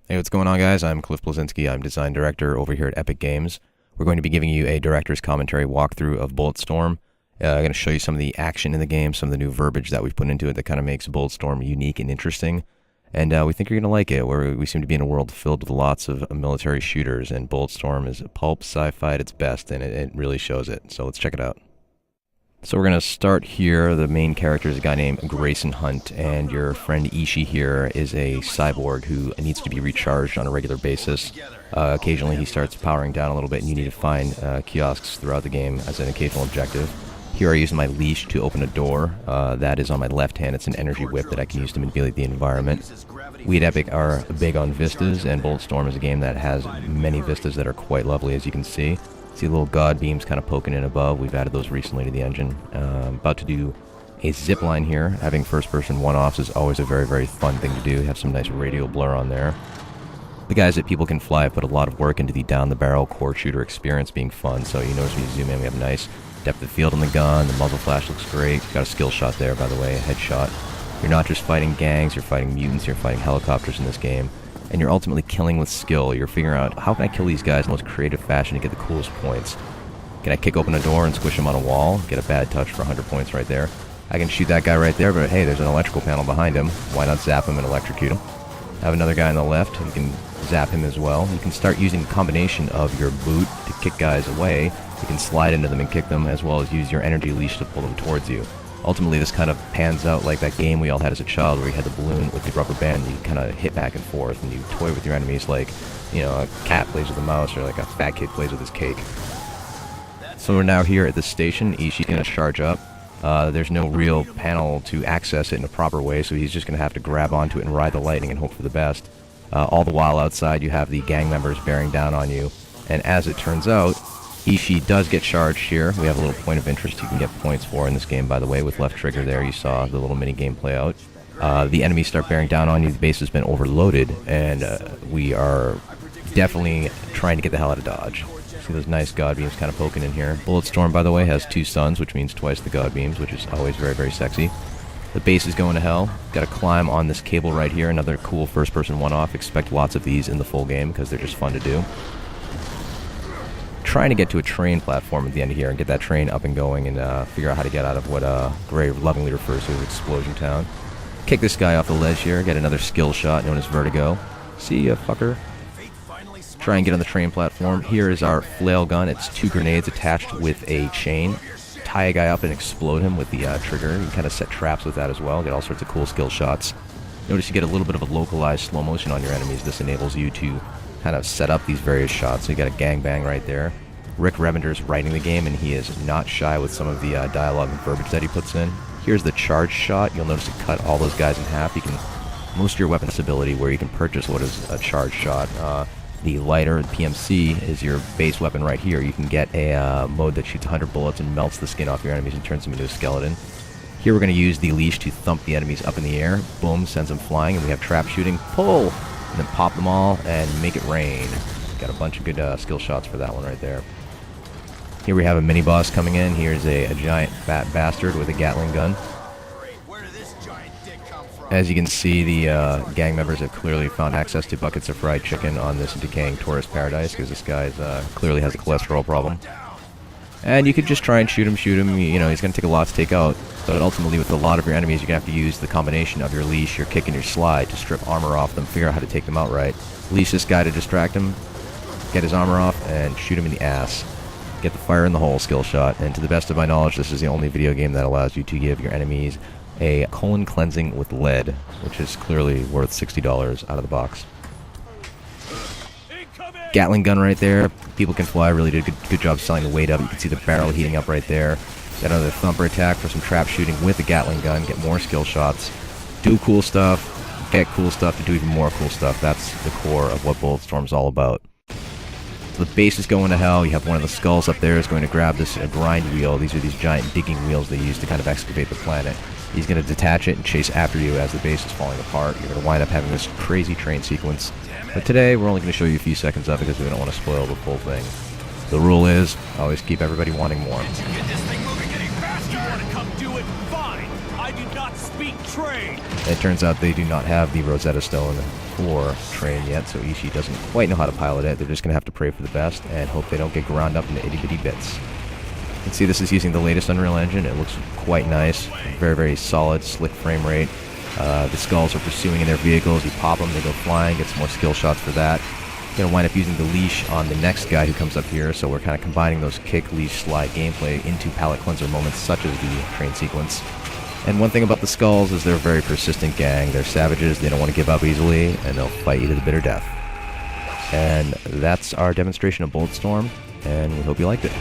Hey, what's going on, guys? I'm Cliff Blazinski. I'm design director over here at Epic Games. We're going to be giving you a director's commentary walkthrough of Bulletstorm. I'm going to show you some of the action in the game, some of the new verbiage that we've put into it that kind of makes Bulletstorm unique and interesting. And we think you're going to like it, where we seem to be in a world filled with lots of military shooters, and Bulletstorm is pulp sci-fi at its best, and it really shows it. So let's check it out. So we're going to start here. The main character is a guy named Grayson Hunt, and your friend Ishii here is a cyborg who needs to be recharged on a regular basis. Occasionally he starts powering down a little bit, and you need to find kiosks throughout the game as an occasional objective. Here I use my leash to open a door. That is on my left hand. It's an energy whip that I can use to manipulate the environment. We at Epic are big on vistas, and Bulletstorm is a game that has many vistas that are quite lovely, as you can see. See little god beams kind of poking in above. We've added those recently to the engine. About to do a zip line here. Having first-person one-offs is always a very, very fun thing to do. Have some nice radial blur on there. The guys at People Can Fly put a lot of work into the down-the-barrel core shooter experience being fun. So you notice when you zoom in, we have nice depth of field on the gun. The muzzle flash looks great. Got a skill shot there, by the way, a headshot. You're not just fighting gangs, you're fighting mutants, you're fighting helicopters in this game. And you're ultimately killing with skill. You're figuring out, how can I kill these guys in the most creative fashion to get the coolest points? Can I kick open a door and squish them on a wall? Get a bad touch for 100 points right there. I can shoot that guy right there, but hey, there's an electrical panel behind him. Why not zap him and electrocute him? Have another guy on the left. You can zap him as well. You can start using a combination of your boot to kick guys away. You can slide into them and kick them, as well as use your energy leash to pull them towards you. Ultimately, this kind of pans out like that game we all had as a child where you had the balloon with the rubber band and you kind of hit back and forth and you toy with your enemies like, you know, a cat plays with a mouse or like a fat kid plays with his cake. So we're now here at the station. Ishii's going to charge up. There's no real panel to access it in a proper way, so he's just going to have to grab onto it and ride the lightning and hope for the best. All the while outside you have the gang members bearing down on you, and as it turns out, Ishii does get charged here. We have a little point of interest you can get points for in this game, by the way. With left trigger there, you saw the little mini game play out. The enemies start bearing down on you. The base has been overloaded, and we are definitely trying to get the hell out of Dodge. See those nice god beams kind of poking in here. Bulletstorm, by the way, has 2 suns, which means twice the god beams, which is always very, very sexy. The base is going to hell. Got to climb on this cable right here. Another cool first-person one-off. Expect lots of these in the full game because they're just fun to do. Trying to get to a train platform at the end here and get that train up and going and figure out how to get out of what Gray lovingly refers to as Explosion Town. Kick this guy off the ledge here, get another skill shot known as Vertigo. See ya, fucker. Try and get on the train platform. Here is our flail gun. It's 2 grenades attached with a chain. Tie a guy up and explode him with the trigger. You can kind of set traps with that as well. Get all sorts of cool skill shots. Notice you get a little bit of a localized slow motion on your enemies. This enables you to kind of set up these various shots. So you got a gangbang right there. Rick Revender's writing the game, and he is not shy with some of the dialogue and verbiage that he puts in. Here's the charge shot. You'll notice it cut all those guys in half. You can most your weapons ability where you can purchase what is a charge shot. The lighter, PMC, is your base weapon right here. You can get a mode that shoots 100 bullets and melts the skin off your enemies and turns them into a skeleton. Here we're going to use the leash to thump the enemies up in the air. Boom, sends them flying, and we have trap shooting. Pull! And then pop them all and make it rain. Got a bunch of good skill shots for that one right there. Here we have a mini-boss coming in. Here's a giant fat bastard with a Gatling gun. As you can see, the gang members have clearly found access to buckets of fried chicken on this decaying tourist paradise because this guy clearly has a cholesterol problem. And you could just try and shoot him, you know, he's going to take a lot to take out. But ultimately, with a lot of your enemies, you're going to have to use the combination of your leash, your kick, and your slide to strip armor off them, figure out how to take them out right. Leash this guy to distract him, get his armor off, and shoot him in the ass. Get the fire in the hole skill shot. And to the best of my knowledge, this is the only video game that allows you to give your enemies a colon cleansing with lead, which is clearly worth $60 out of the box. Gatling gun right there. People Can Fly really did a good job selling the weight up. You can see the barrel heating up right there. Got another thumper attack for some trap shooting with the Gatling gun. Get more skill shots. Do cool stuff. Get cool stuff to do even more cool stuff. That's the core of what Bulletstorm's all about. So the base is going to hell. You have one of the skulls up there is going to grab this grind wheel. These are these giant digging wheels they use to kind of excavate the planet. He's going to detach it and chase after you as the base is falling apart. You're going to wind up having this crazy train sequence. But today, we're only going to show you a few seconds of it because we don't want to spoil the full thing. The rule is, always keep everybody wanting more. Get this thing moving any faster! You want to come do it? Fine! I did not speak train. It turns out they do not have the Rosetta Stone for train yet, so Ishii doesn't quite know how to pilot it. They're just going to have to pray for the best and hope they don't get ground up into itty-bitty bits. You can see this is using the latest Unreal Engine. It looks quite nice. Very, very solid, slick frame rate. The skulls are pursuing in their vehicles. You pop them, they go flying, get some more skill shots for that. Going to wind up using the leash on the next guy who comes up here, so we're kind of combining those kick, leash, slide gameplay into palate cleanser moments such as the train sequence. And one thing about the skulls is they're a very persistent gang. They're savages, they don't want to give up easily, and they'll fight you to the bitter death. And that's our demonstration of Bulletstorm, and we hope you liked it.